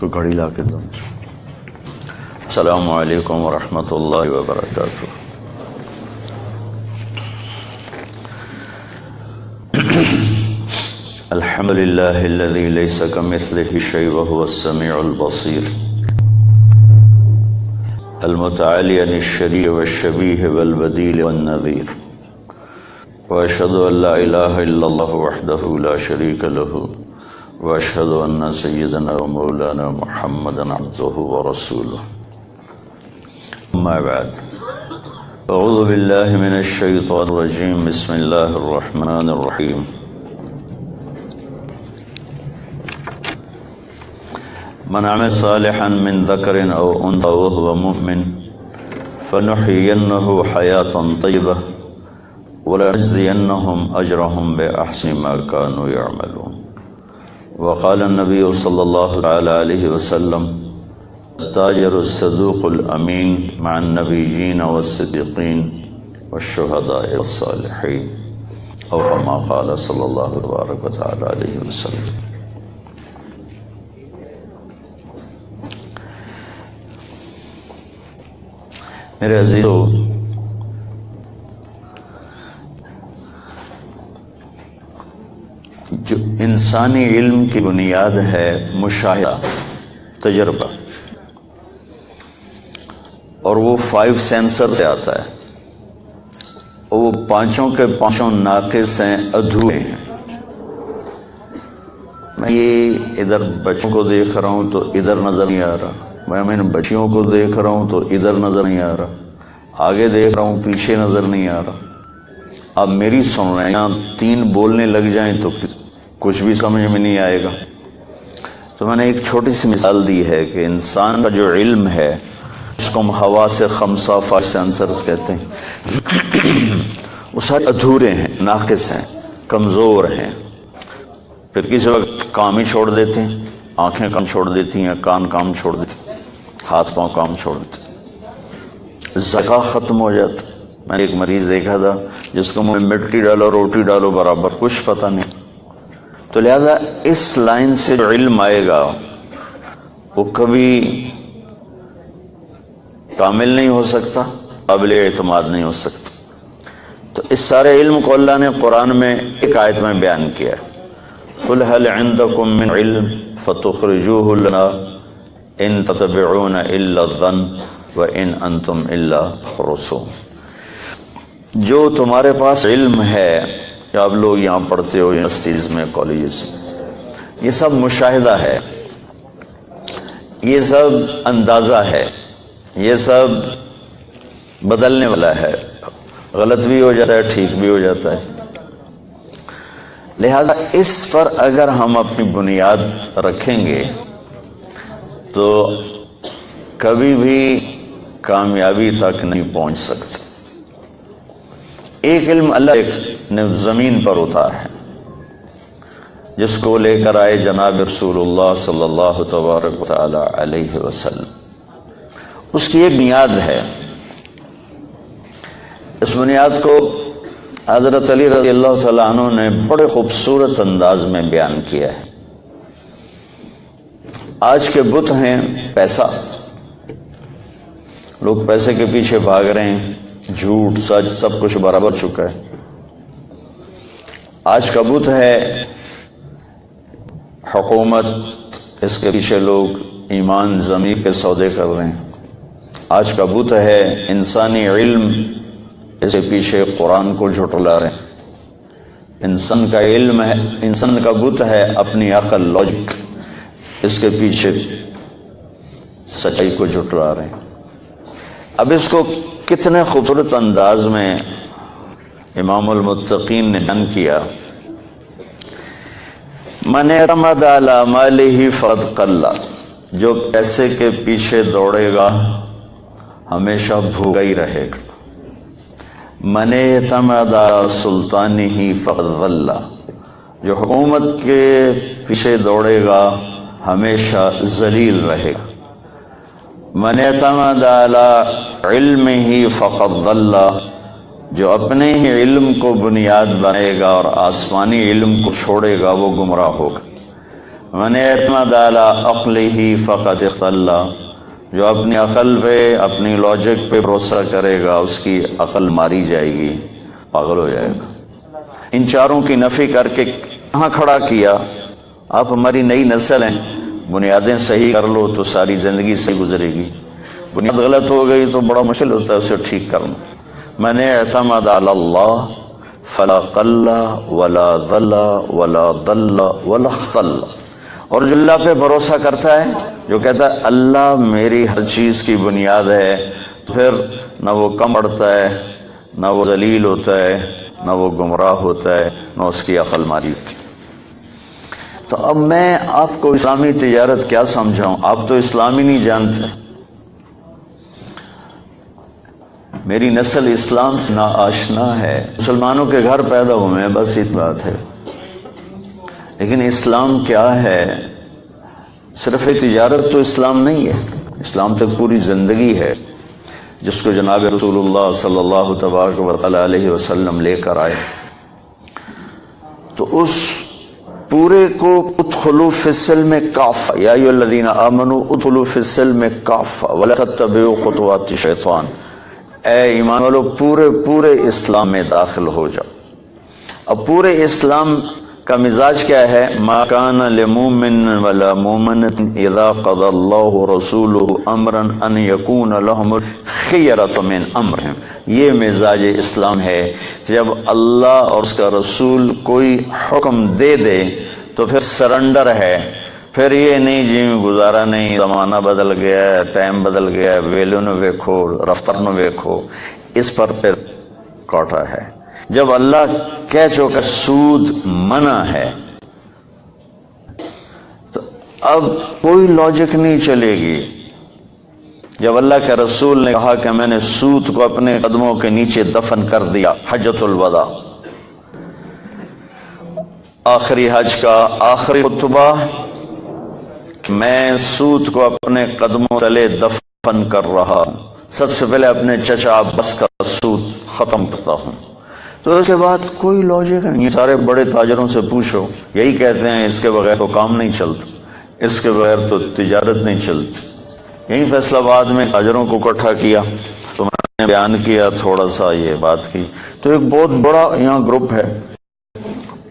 تو گھڑی لا کے دو. السلام علیکم ورحمۃ اللہ وبرکاتہ. الحمد للہ الذی لیس کمثلہ شیء وہو السمیع البصیر المتعالی عن الشریع والشبیہ والبدیل والنظیر واشہد ان لا الہ الا اللہ وحدہ لا شریک لہ واشہد ان سیدنا و مولانا محمدا عبدہ ورسولہ. اما بعد اعوذ باللہ من الشیطان الرجیم. بسم اللہ الرحمن الرحیم. من عمل صالحا من ذکر او انثى وهو مؤمن فنحيينه حياة طيبة ولنجزينهم أجرهم بأحسن ما كانوا يعملون. وقال النبي صلى الله عليه وسلم التاجر الصدوق الأمين مع النبيين والصديقين والشهداء والصالحين أو كما قال صلى الله عليه وسلم. میرے عزیزو، جو انسانی علم کی بنیاد ہے مشاہدہ، تجربہ، اور وہ 5 سینسر سے آتا ہے، اور وہ پانچوں کے پانچوں ناقص ہیں، ادھورے ہیں. میں یہ ادھر بچوں کو دیکھ رہا ہوں تو ادھر نظر نہیں آ رہا، میں ان بچیوں کو دیکھ رہا ہوں تو ادھر نظر نہیں آ رہا، آگے دیکھ رہا ہوں پیچھے نظر نہیں آ رہا. اب میری سن رہے ہیں، یہاں 3 بولنے لگ جائیں تو کچھ بھی سمجھ میں نہیں آئے گا. تو میں نے ایک چھوٹی سی مثال دی ہے کہ انسان کا جو علم ہے، اس کو ہم حواس خمسہ 5 سینسرز کہتے ہیں، وہ سارے ادھورے ہیں، ناقص ہیں، کمزور ہیں. پھر کسی وقت کام ہی چھوڑ دیتے ہیں، آنکھیں کام چھوڑ دیتی ہیں، کان کام چھوڑ دیتے ہیں، ہاتھ پاؤں کام چھوڑ دیتے ہیں، ذکا ختم ہو جاتا. میں نے ایک مریض دیکھا تھا جس کو منہ میں مٹی ڈالو روٹی ڈالو برابر، کچھ پتہ نہیں. تو لہٰذا اس لائن سے جو علم آئے گا وہ کبھی کامل نہیں ہو سکتا، قابل اعتماد نہیں ہو سکتا. تو اس سارے علم کو اللہ نے قرآن میں ایک آیت میں بیان کیا ہے. قُلْ هَلْ عِنْدَكُم مِّنْ عِلْمٍ فَتُخْرِجُوهُ لَنَا إِن تَتَّبِعُونَ إِلَّا الظَّنَّ وَإِنْ أَنْتُمْ إِلَّا تَخْرُصُونَ. جو تمہارے پاس علم ہے، کہ آپ لوگ یہاں پڑھتے ہو یونیورسٹیز میں، کالجز میں، یہ سب مشاہدہ ہے، یہ سب اندازہ ہے، یہ سب بدلنے والا ہے، غلط بھی ہو جاتا ہے، ٹھیک بھی ہو جاتا ہے. لہذا اس پر اگر ہم اپنی بنیاد رکھیں گے تو کبھی بھی کامیابی تک نہیں پہنچ سکتے. ایک علم اللہ نے زمین پر اتارا ہے، جس کو لے کر آئے جناب رسول اللہ صلی اللہ تبارک و تعالی علیہ وسلم. اس کی ایک بنیاد ہے. اس بنیاد کو حضرت علی رضی اللہ تعالیٰ عنہ نے بڑے خوبصورت انداز میں بیان کیا ہے. آج کے بت ہیں پیسہ، لوگ پیسے کے پیچھے بھاگ رہے ہیں، جھوٹ سچ سب کچھ برابر چکا ہے. آج کا بت ہے حکومت، اس کے پیچھے لوگ ایمان ضمیر کے سودے کر رہے ہیں. آج کا بت ہے انسانی علم، اس کے پیچھے قرآن کو جھٹلا رہے ہیں. انسان کا علم ہے، انسان کا بت ہے اپنی عقل، لاجک، اس کے پیچھے سچائی کو جھٹلا رہے ہیں. اب اس کو کتنے خوبصورت انداز میں امام المتقین نے بیان کیا. من اعتمد علی مالہ فقد قل، جو پیسے کے پیچھے دوڑے گا ہمیشہ بھوکا ہی رہے گا. من اعتمد علی سلطانہ فقد ذل، جو حکومت کے پیچھے دوڑے گا ہمیشہ ذلیل رہے گا. من اعتمد علی علمہ فقد ضل، جو اپنے ہی علم کو بنیاد بنائے گا اور آسمانی علم کو چھوڑے گا وہ گمراہ ہوگا. من اعتمد علی عقلہ فقد اضل، جو اپنی عقل پہ اپنی لاجک پہ بھروسہ کرے گا اس کی عقل ماری جائے گی، پاگل ہو جائے گا۔ ان چاروں کی نفی کر کے کہاں کھڑا کیا؟ آپ ہماری نئی نسل ہیں، بنیادیں صحیح کر لو تو ساری زندگی صحیح گزرے گی، بنیاد غلط ہو گئی تو بڑا مشکل ہوتا ہے اسے ٹھیک کرنا۔ من اعتمد علی اللہ فلا قل ولا ضل ولا ضل ولا اختل، اور جو اللہ پہ بھروسہ کرتا ہے، جو کہتا ہے اللہ میری ہر چیز کی بنیاد ہے، پھر نہ وہ کم پڑتا ہے، نہ وہ ذلیل ہوتا ہے، نہ وہ گمراہ ہوتا ہے، نہ اس کی عقل ماری ہوتی۔ تو اب میں آپ کو اسلامی تجارت کیا سمجھاؤں؟ آپ تو اسلام ہی نہیں جانتے۔ میری نسل اسلام سے ناآشنا ہے، مسلمانوں کے گھر پیدا ہوئے ہیں، بس اتنی بات ہے۔ لیکن اسلام کیا ہے؟ صرف تجارت تو اسلام نہیں ہے، اسلام تک پوری زندگی ہے، جس کو جناب رسول اللہ صلی اللہ تبارک و تعالی علیہ وسلم لے کر آئے۔ تو اس پورے کو ادخلوا فی السلم کافہ، یا ایھا الذین آمنوا ادخلوا فی السلم کافہ ولا تتبعوا خطوات الشیطان، اے ایمان والو پورے اسلام میں داخل ہو جاؤ۔ اب پورے اسلام کا مزاج کیا ہے؟ ما کان لمؤمن ولا مؤمنۃ اذا قضى اللہ ورسولہ امرا ان یکون لهم الخیرۃ من امرہم، یہ مزاج اسلام ہے۔ جب اللہ اور اس کا رسول کوئی حکم دے دے تو پھر سرنڈر ہے، پھر یہ نہیں جی گزارا نہیں، زمانہ بدل گیا ہے، ٹائم بدل گیا ہے، ویلو نو ویکھو، رفتار نو ویکھو، اس پر پھر کوٹا ہے۔ جب اللہ کہہ چکا سود منع ہے تو اب کوئی لاجک نہیں چلے گی۔ جب اللہ کے رسول نے کہا کہ میں نے سود کو اپنے قدموں کے نیچے دفن کر دیا، حجۃ الوداع، آخری حج کا آخری خطبہ، میں سود کو اپنے قدموں تلے دفن کر رہا ہوں، سب سے پہلے اپنے چچا عباس کا سود ختم کرتا ہوں۔ تو اس کے بعد کوئی لاجک نہیں۔ سارے بڑے تاجروں سے پوچھو، یہی کہتے ہیں اس کے بغیر تو کام نہیں چلتا، اس کے بغیر تو تجارت نہیں چلتی۔ یہیں فیصل آباد میں تاجروں کو اکٹھا کیا تو میں نے بیان کیا تھوڑا سا، یہ بات کی تو ایک بہت بڑا یہاں گروپ ہے،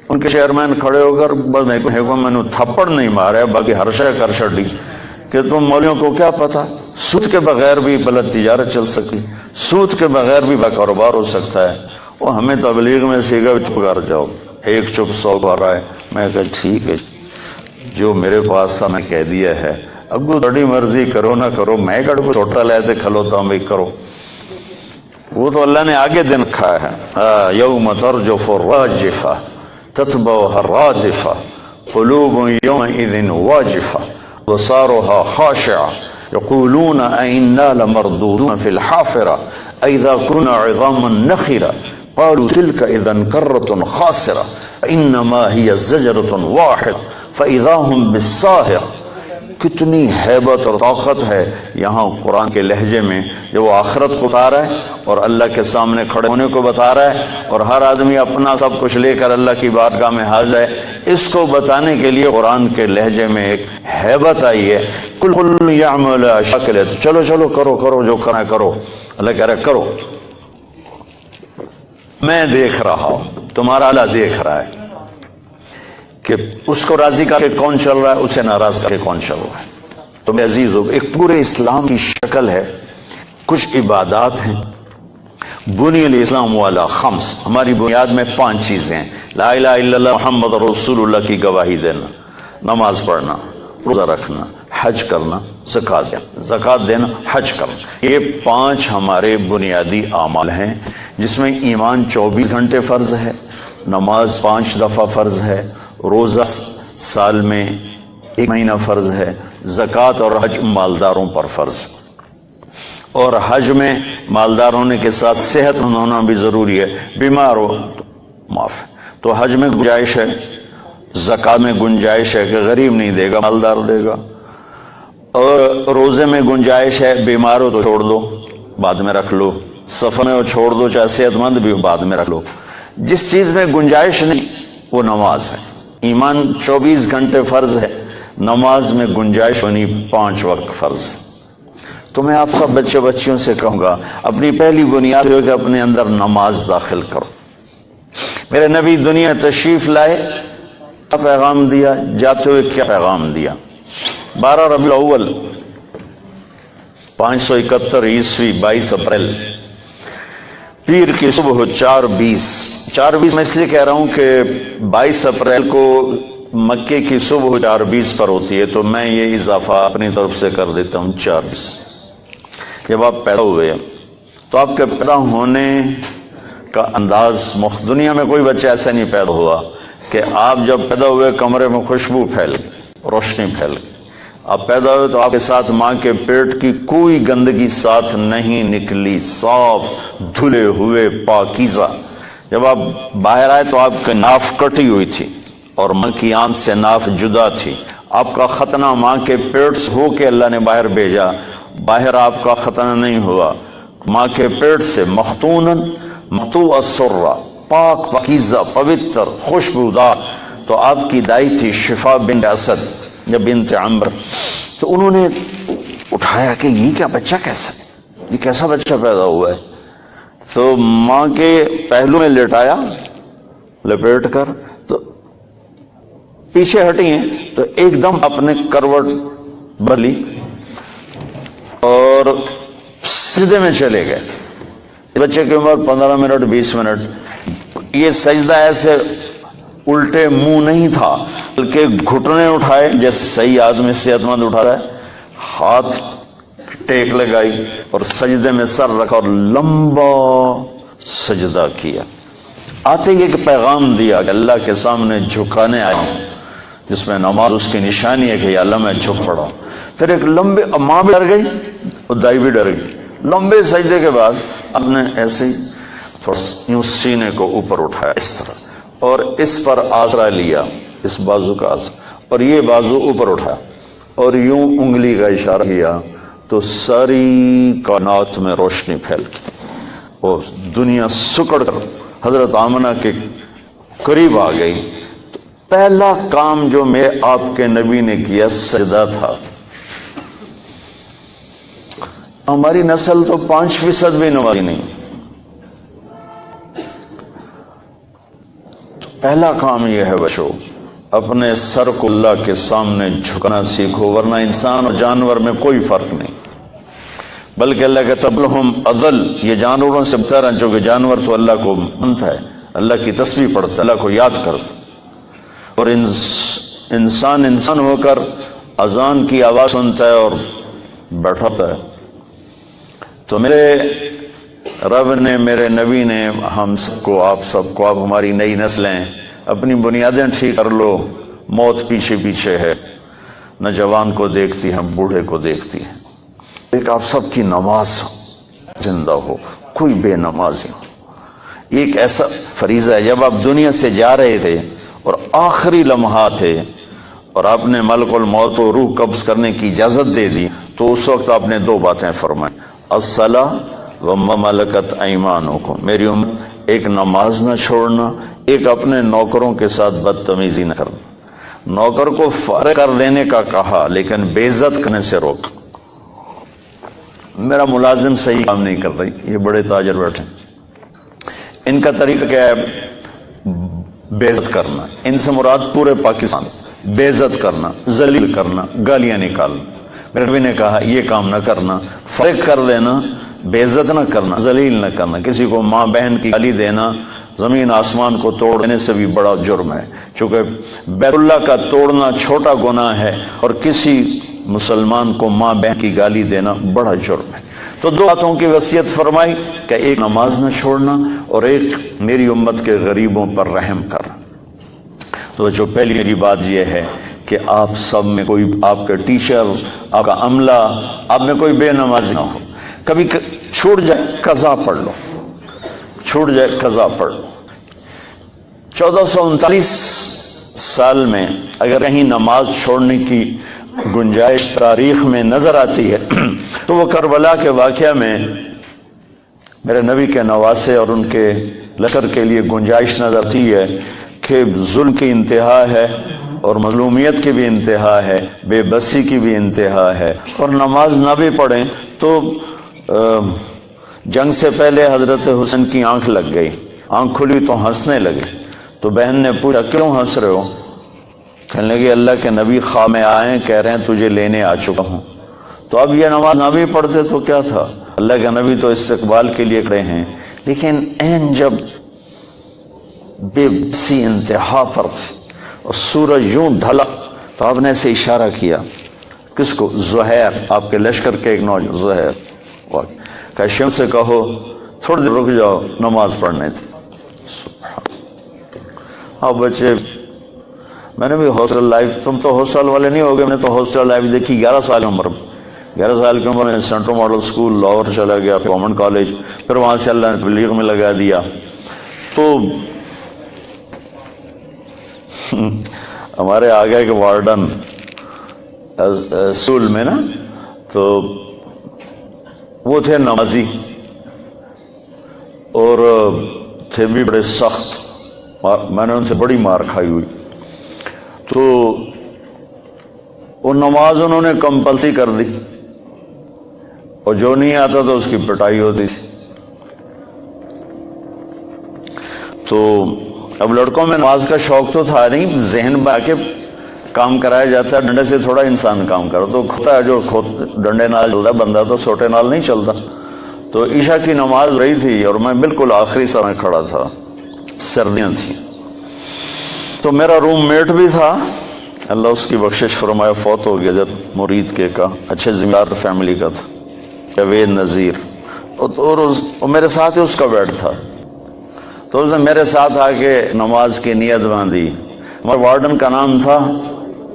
ان کے چیئرمین کھڑے ہو کر بس میں نے تھپڑ نہیں مارا، باقی ہر شے کر چھڑی کہ تم مولویوں کو کیا پتا سود کے بغیر بھی بلد تجارت چل سکتی، سود کے بغیر بھی کاروبار ہو سکتا ہے۔ وہ ہمیں تبلیغ میں سیکھا چپ کر جاؤ، ایک چپ 100 بار آئے۔ میں کہا ٹھیک ہے، جو میرے پاس تھا میں کہہ دیا ہے، اب بڑی مرضی کرو نہ کرو، میں گڑ کو چھوٹا لیتے کھلوتا ہوں بھائی کرو، وہ تو اللہ نے آگے دن رکھا ہے۔ یوم ترجف الراجفہ تتبعها الرادفہ قلوب یومئذ واجفہ بصارها خاشعہ یقولون ائنا لمردودون فی الحافرہ اذا كنا عظاما نخرہ قالوا تلك اذا کرۃ خاسرہ انما ہی زجرۃ واحدہ فاذا هم بالساہرہ۔ کتنی ہیبت اور طاقت ہے یہاں قرآن کے لہجے میں، جو وہ آخرت کو بتا رہا ہے اور اللہ کے سامنے کھڑے ہونے کو بتا رہا ہے، اور ہر آدمی اپنا سب کچھ لے کر اللہ کی بارگاہ میں حاضر ہے۔ اس کو بتانے کے لیے قرآن کے لہجے میں ایک ہیبت آئی ہے۔ کل یعمل شکل، چلو چلو کرو کرو جو کرنا کرو، اللہ کہہ رہا ہے کرو، میں دیکھ رہا ہوں، تمہارا اللہ دیکھ رہا ہے کہ اس کو راضی کر کے کون چل رہا ہے، اسے ناراض کر کے کون چل رہا ہے۔ تو میرے عزیزو، ایک پورے اسلام کی شکل ہے، کچھ عبادات ہیں۔ بنی الاسلام والا خمس، ہماری بنیاد میں 5 چیزیں ہیں۔ لا الہ الا اللہ محمد رسول اللہ کی گواہی دینا، نماز پڑھنا، روزہ رکھنا، حج کرنا، زکوٰۃ دینا، حج کرنا، یہ 5 ہمارے بنیادی اعمال ہیں، جس میں ایمان 24 گھنٹے فرض ہے، نماز 5 دفعہ فرض ہے، روزہ سال میں 1 مہینہ فرض ہے، زکوٰۃ اور حج مالداروں پر فرض، اور حج میں مالدار ہونے کے ساتھ صحت مند ہونا بھی ضروری ہے، بیمار ہو تو معاف ہے۔ تو حج میں گنجائش ہے، زکوٰۃ میں گنجائش ہے کہ غریب نہیں دے گا مالدار دے گا، اور روزے میں گنجائش ہے، بیمار ہو تو چھوڑ دو بعد میں رکھ لو، سفر میں ہو چھوڑ دو، چاہے صحت مند بھی ہو بعد میں رکھ لو۔ جس چیز میں گنجائش نہیں وہ نماز ہے۔ ایمان 24 گھنٹے فرض ہے، نماز میں گنجائش ہونی 5 وقت فرض۔ تو میں آپ سب بچے بچیوں سے کہوں گا اپنی پہلی بنیاد ہو کہ اپنے اندر نماز داخل کرو۔ میرے نبی دنیا تشریف لائے، کیا پیغام دیا؟ جاتے ہوئے کیا پیغام دیا؟ 12 ربیع الاول 571 عیسوی 22 اپریل پیر کی صبح 4:20 میں اس لیے کہہ رہا ہوں کہ 22 اپریل کو مکے کی صبح 4:20 پر ہوتی ہے، تو میں یہ اضافہ اپنی طرف سے کر دیتا ہوں 4:20۔ جب آپ پیدا ہوئے تو آپ کے پیدا ہونے کا انداز دنیا میں کوئی بچہ ایسا نہیں پیدا ہوا کہ آپ جب پیدا ہوئے کمرے میں خوشبو پھیل گئی، روشنی پھیل گئی۔ آپ پیدا ہوئے تو آپ کے ساتھ ماں کے پیٹ کی کوئی گندگی ساتھ نہیں نکلی، صاف دھلے ہوئے پاکیزہ۔ جب آپ باہر آئے تو آپ کی ناف کٹی ہوئی تھی اور ماں کی آنت سے ناف جدا تھی۔ آپ کا ختنہ ماں کے پیٹ سے ہو کے اللہ نے باہر بھیجا، باہر آپ کا ختنہ نہیں ہوا، ماں کے پیٹ سے مختونن مقطوع السرہ، پاک پاکیزہ پوتر خوشبودار۔ تو آپ کی دائی تھی شفا بنت اسد یا بنت عمرو، تو انہوں نے اٹھایا کہ یہ کیا بچہ کیسا، یہ کیسا بچہ پیدا ہوا ہے؟ تو ماں کے پہلو میں لٹایا لپیٹ کر، تو پیچھے ہٹی ہیں تو ایک دم اپنے کروٹ بدلی اور سجدے میں چلے گئے۔ بچے کی عمر 15 منٹ 20 منٹ۔ یہ سجدہ ایسے الٹے منہ نہیں تھا، بلکہ گھٹنے اٹھائے جیسے صحیح آدمی صحت مند اٹھا رہا ہے، ہاتھ ٹیک لگائی اور سجدے میں سر رکھا اور لمبا سجدہ کیا۔ آتے ہی ایک پیغام دیا کہ اللہ کے سامنے جھکانے آیا ہوں، جس میں نماز اس کی نشانی ہے کہ یا اللہ میں جھک پڑا۔ پھر ایک لمبے، ماں بھی ڈر گئی اور دائی بھی ڈر گئی۔ لمبے سجدے کے بعد آپ نے ایسے ہی تھوڑا یوں سینے کو اوپر اٹھایا اس طرح، اور اس پر آسرا لیا، اس بازو کا آسرا، اور یہ بازو اوپر اٹھایا اور یوں انگلی کا اشارہ کیا، تو ساری کائنات میں روشنی پھیل گئی اور دنیا سکڑ کر حضرت آمنہ کے قریب آ گئی۔ تو پہلا کام جو میں آپ کے نبی نے کیا سجدہ تھا۔ ہماری نسل تو 5% بھی نمازی نہیں۔ تو پہلا کام یہ ہے بچو، اپنے سر کو اللہ کے سامنے جھکنا سیکھو، ورنہ انسان اور جانور میں کوئی فرق نہیں، بلکہ اللہ کے تبلہم اضل، یہ جانوروں سے بہتر ہیں، چونکہ جانور تو اللہ کو مانتا ہے، اللہ کی تسبیح پڑھتا ہے، اللہ کو یاد کرتا، اور انسان ہو کر اذان کی آواز سنتا ہے اور بیٹھا ہوتا ہے۔ تو میرے رب نے، میرے نبی نے ہم سب کو، آپ سب کو، آپ ہماری نئی نسلیں اپنی بنیادیں ٹھیک کر لو، موت پیچھے پیچھے ہے، نہ جوان کو دیکھتی ہے بوڑھے کو دیکھتی ہے۔ ایک آپ سب کی نماز زندہ ہو، کوئی بے نمازی ہو۔ ایک ایسا فریضہ ہے، جب آپ دنیا سے جا رہے تھے اور آخری لمحات تھے اور آپ نے ملک الموت کو روح قبض کرنے کی اجازت دے دی، تو اس وقت آپ نے 2 باتیں فرمائیں، الصلاۃ و ما ملکت ایمانکم، میری امت ایک نماز نہ چھوڑنا، ایک اپنے نوکروں کے ساتھ بدتمیزی نہ کرنا۔ نوکر کو فارغ کر دینے کا کہا، لیکن بے عزت کرنے سے روک۔ میرا ملازم صحیح کام نہیں کر رہی، یہ بڑے تاجر بیٹھے، ان کا طریقہ کیا ہے؟ بے عزت کرنا۔ ان سے مراد پورے پاکستان، بے عزت کرنا، ذلیل کرنا، گالیاں نکالنا۔ میرے نبی نے کہا یہ کام نہ کرنا، فرق کر دینا، بے عزت نہ کرنا، ذلیل نہ کرنا۔ کسی کو ماں بہن کی گالی دینا زمین آسمان کو توڑ دینے سے بھی بڑا جرم ہے، چونکہ بیت اللہ کا توڑنا چھوٹا گناہ ہے اور کسی مسلمان کو ماں بہن کی گالی دینا بڑا جرم ہے۔ تو 2 باتوں کی وصیت فرمائی کہ ایک نماز نہ چھوڑنا اور ایک میری امت کے غریبوں پر رحم کرنا۔ تو جو پہلی میری بات یہ ہے کہ آپ سب میں کوئی، آپ کے ٹیچر، آپ کا عملہ، آپ میں کوئی بے نمازی نہ ہو۔ کبھی چھوٹ جائے قضا پڑھ لو، چھوٹ جائے قضا پڑھ لو۔ 1439 سال میں اگر کہیں نماز چھوڑنے کی گنجائش تاریخ میں نظر آتی ہے تو وہ کربلا کے واقعہ میں میرے نبی کے نواسے اور ان کے لشکر کے لیے گنجائش نظر آتی ہے کہ ظلم کی انتہا ہے اور مظلومیت کی بھی انتہا ہے، بے بسی کی بھی انتہا ہے، اور نماز نہ بھی پڑھیں تو جنگ سے پہلے حضرت حسین کی آنکھ لگ گئی، آنکھ کھلی تو ہنسنے لگے، تو بہن نے پوچھا کیوں ہنس رہے ہو؟ کہنے لگے اللہ کے نبی خواب میں آئے، کہہ رہے ہیں تجھے لینے آ چکا ہوں۔ تو اب یہ نماز نہ بھی پڑھتے تو کیا تھا، اللہ کے نبی تو استقبال کے لیے کھڑے ہیں، لیکن عین جب بے بسی انتہا پر تھی اور سورج یوں ڈھلا تو آپ نے اسے اشارہ کیا، کس کو؟ زہیر، آپ کے لشکر کے ایک نوجوان زہیر، کہ شمس سے کہو تھوڑی دیر رک جاؤ، نماز پڑھنے تھی۔ اب بچے، میں نے بھی ہاسٹل لائف، تم تو ہاسٹل والے نہیں ہوگے، میں نے تو ہاسٹل لائف دیکھی 11 سال عمر میں۔ 11 سال کی عمر میں سینٹرل ماڈل اسکول لاہور چلا گیا، گورنمنٹ کالج، پھر وہاں سے اللہ نے تبلیغ میں لگا دیا۔ تو ہمارے آگے کے وارڈن اسکول میں نا، تو وہ تھے نمازی اور تھے بھی بڑے سخت، میں نے ان سے بڑی مار کھائی ہوئی۔ تو وہ نماز انہوں نے کمپلسری کر دی، اور جو نہیں آتا تو اس کی پٹائی ہوتی تھی۔ تو اب لڑکوں میں نماز کا شوق تو تھا نہیں، ذہن بنا کے کام کرایا جاتا ہے، ڈنڈے سے تھوڑا انسان کام کرو تو کھوتا ہے، جو ڈنڈے نال چلتا بندہ تو سوٹے نال نہیں چلتا۔ تو عشاء کی نماز رہی تھی اور میں بالکل آخری سر کھڑا تھا، سردیاں تھیں، تو میرا روم میٹ بھی تھا، اللہ اس کی بخشش فرمائے، فوت ہو گیا جب مرید کے کا، اچھے زمیندار فیملی کا تھا، جاوید نذیر، اور میرے ساتھ ہی اس کا بیڈ تھا۔ تو اس نے میرے ساتھ آ کے نماز کی نیت باندھی۔ ہمارے وارڈن کا نام تھا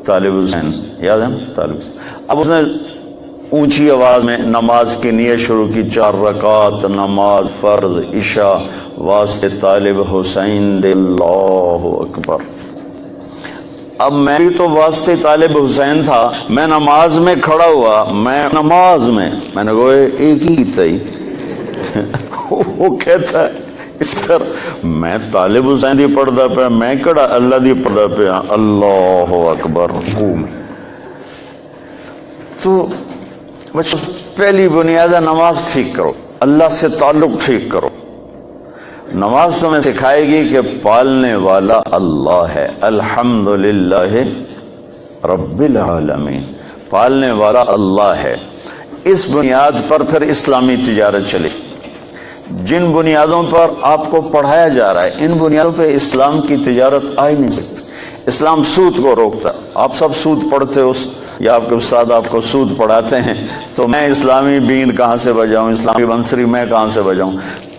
طالب حسین، یاد ہے طالب حسین۔ اب اس نے اونچی آواز میں نماز کی نیت شروع کی، 4 رکعات نماز فرض عشاء واسطے طالب حسین دے، اللہ اکبر۔ اب میں بھی تو واسطے طالب حسین تھا، میں نماز میں کھڑا ہوا، میں نماز میں نے کہا ایک ہی تھی وہ کہتا ہے اس طرح میں طالب حسین دی پڑھدا پیا، میں کڑا اللہ دی پڑھدا پیا، اللہ اکبر۔ تو بچوں، پہلی بنیاد ہے نماز ٹھیک کرو، اللہ سے تعلق ٹھیک کرو۔ نماز تمہیں سکھائے گی کہ پالنے والا اللہ ہے، الحمدللہ رب العالمین، پالنے والا اللہ ہے۔ اس بنیاد پر پھر اسلامی تجارت چلے، جن بنیادوں پر آپ کو پڑھایا جا رہا ہے، ان بنیادوں پہ اسلام کی تجارت آ ہی نہیں سکتی۔ اسلام سود کو روکتا، آپ سب سود پڑھتے ہو یا آپ کے استاد آپ کو سود پڑھاتے ہیں، تو میں اسلامی بین کہاں سے بجاؤں، اسلامی بنسری میں کہاں سے بجاؤں؟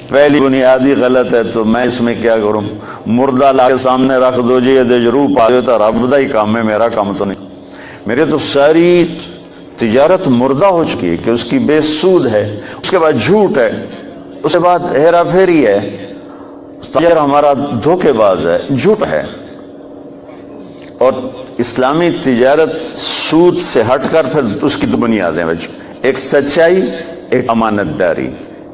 پہلی بنیادی غلط ہے، تو میں اس میں کیا کروں؟ مردہ لا کے سامنے رکھ دو جی، یہ روح پا دیتا، رب دا ہی کام ہے، میرا کام تو نہیں۔ میرے تو ساری تجارت مردہ ہو چکی ہے کہ اس کی بے سود ہے، اس کے بعد جھوٹ ہے، اس کے بعد ہیرا پھیری ہے، تاجر ہمارا دھوکے باز ہے، جھوٹ ہے۔ اور اسلامی تجارت سود سے ہٹ کر پھر اس کی 2 بنیادیں بچوں، ایک سچائی، ایک امانت داری،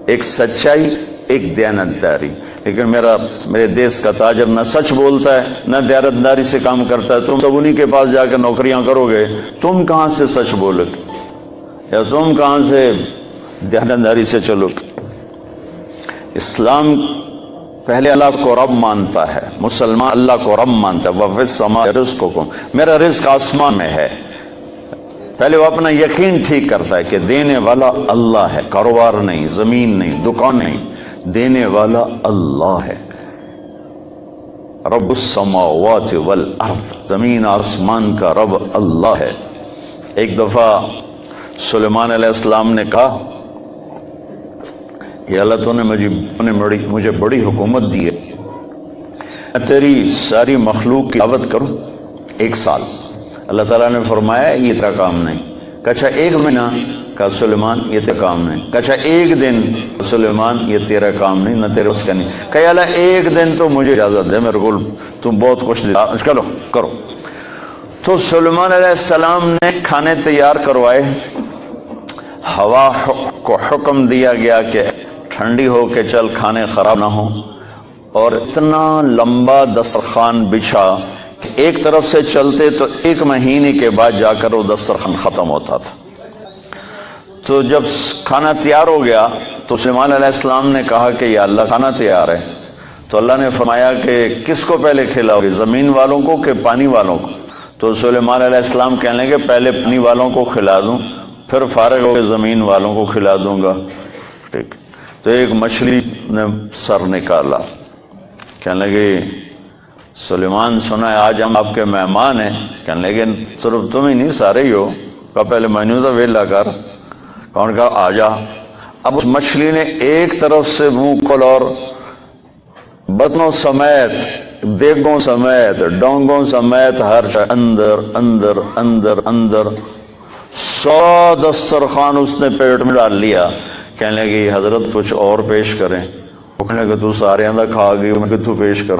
ایک سچائی، ایک دیانت داری۔ لیکن میرے دیس کا تاجر نہ سچ بولتا ہے، نہ دیانت داری سے کام کرتا ہے۔ تم سب انہی کے پاس جا کے نوکریاں کرو گے، تم کہاں سے سچ بولو گے یا تم کہاں سے دیانت داری سے چلو گے؟ اسلام پہلے اللہ کو رب مانتا ہے، مسلمان اللہ کو رب مانتا ہے، وَفِي السَّمَاءِ رِزْقُكُمْ، میرا رزق آسمان میں ہے۔ پہلے وہ اپنا یقین ٹھیک کرتا ہے کہ دینے والا اللہ ہے، کاروبار نہیں، زمین نہیں، دکان نہیں، دینے والا اللہ ہے۔ رب السماوات والارض، زمین آسمان کا رب اللہ ہے۔ ایک دفعہ سلیمان علیہ السلام نے کہا کہ اللہ تو نے مجھے بڑی حکومت دی ہے، میں تیری ساری مخلوق کی دعوت کروں 1 سال۔ اللہ تعالیٰ نے فرمایا یہ تیرا کام نہیں۔ کہا اچھا 1 مہینہ؟ کہا سلیمان یہ تیرا کام نہیں۔ کہا اچھا 1 دن؟ سلیمان یہ تیرا کام نہیں، نہ تیرے بس کا نہیں۔ کہا اللہ 1 دن تو مجھے اجازت دے، میرے کو تم بہت کچھ دیا، چلو کرو۔ تو سلیمان علیہ السلام نے کھانے تیار کروائے، ہوا کو حکم دیا گیا کہ ٹھنڈی ہو کے چل، کھانے خراب نہ ہوں، اور اتنا لمبا دسترخوان بچھا کہ ایک طرف سے چلتے تو 1 مہینے کے بعد جا کر وہ دسترخوان ختم ہوتا تھا۔ تو جب کھانا تیار ہو گیا تو سلیمان علیہ السلام نے کہا کہ یا اللہ کھانا تیار ہے، تو اللہ نے فرمایا کہ کس کو پہلے کھلاؤ گے، زمین والوں کو کہ پانی والوں کو؟ تو سلیمان علیہ السلام کہنے لگے پہلے پانی والوں کو کھلا دوں، پھر فارغ ہو کے زمین والوں کو کھلا دوں گا۔ ٹھیک، تو ایک مچھلی نے سر نکالا، کہنے لگے سلیمان سنا ہے آج ہم آپ کے مہمان ہیں۔ کہنے لگے صرف تم ہی نہیں سارے ہی ہو۔ کہا پہلے مینو تو ویلا کر، کون کہا آ جا۔ اب اس مچھلی نے ایک طرف سے منہ کھول اور بطنوں سمیت، دیگوں سمیت، ڈونگوں سمیت ہر شے اندر اندر اندر اندر 100 دسترخوان اس نے پیٹ میں ڈال لیا۔ کہنے لگی حضرت کچھ اور پیش کریں؟ وہ کہنے لگے تو سارے اندر کھا گئی، میں کہ تو پیش کر۔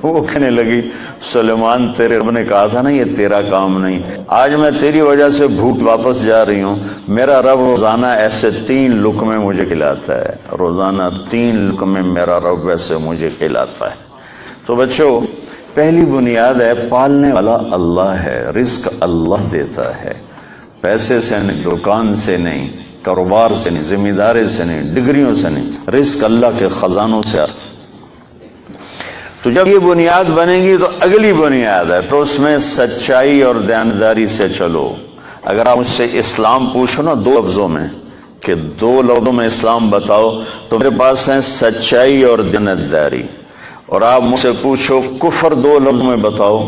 وہ کہنے لگی سلیمان تیرے رب نے کہا تھا نا یہ تیرا کام نہیں، آج میں تیری وجہ سے بھوک واپس جا رہی ہوں۔ میرا رب روزانہ ایسے 3 لقمے مجھے کھلاتا ہے، روزانہ 3 لقمے میرا رب ایسے مجھے کھلاتا ہے۔ تو بچوں، پہلی بنیاد ہے پالنے والا اللہ ہے، رزق اللہ دیتا ہے، پیسے سے نہیں، دکان سے نہیں، کاروبار سے نہیں، ذمہ داری سے نہیں، ڈگریوں سے نہیں، رزق اللہ کے خزانوں سے آتا ہے۔ تو جب یہ بنیاد بنے گی تو اگلی بنیاد ہے پھر اس میں سچائی اور دیانتداری سے چلو۔ اگر آپ مجھ سے اسلام پوچھو نا 2 لفظوں میں کہ 2 لفظوں میں اسلام بتاؤ، تو میرے پاس ہیں سچائی اور دیانتداری۔ اور آپ مجھ سے پوچھو کفر 2 لفظوں میں بتاؤ،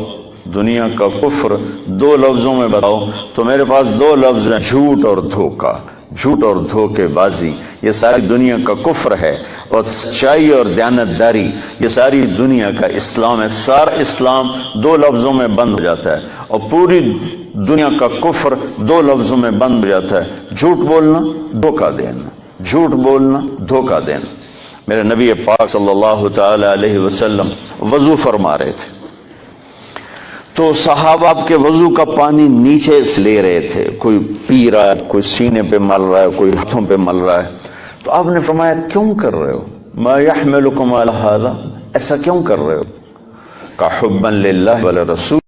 دنیا کا کفر 2 لفظوں میں بتاؤ، تو میرے پاس 2 لفظ ہیں، جھوٹ اور دھوکہ، جھوٹ اور دھوکے بازی، یہ ساری دنیا کا کفر ہے۔ اور سچائی اور دیانتداری یہ ساری دنیا کا اسلام ہے۔ سارا اسلام 2 لفظوں میں بند ہو جاتا ہے، اور پوری دنیا کا کفر 2 لفظوں میں بند ہو جاتا ہے، جھوٹ بولنا، دھوکہ دینا، جھوٹ بولنا، دھوکہ دینا۔ میرے نبی پاک صلی اللہ تعالی علیہ وسلم وضو فرما رہے تھے، تو صحابہ آپ کے وضو کا پانی نیچے سے لے رہے تھے، کوئی پی رہا ہے، کوئی سینے پہ مل رہا ہے، کوئی ہاتھوں پہ مل رہا ہے۔ تو آپ نے فرمایا کیوں کر رہے ہو؟ ما یحملکم علی ھذا، ایسا کیوں کر رہے ہو؟ کہ حبا للہ ولرسول،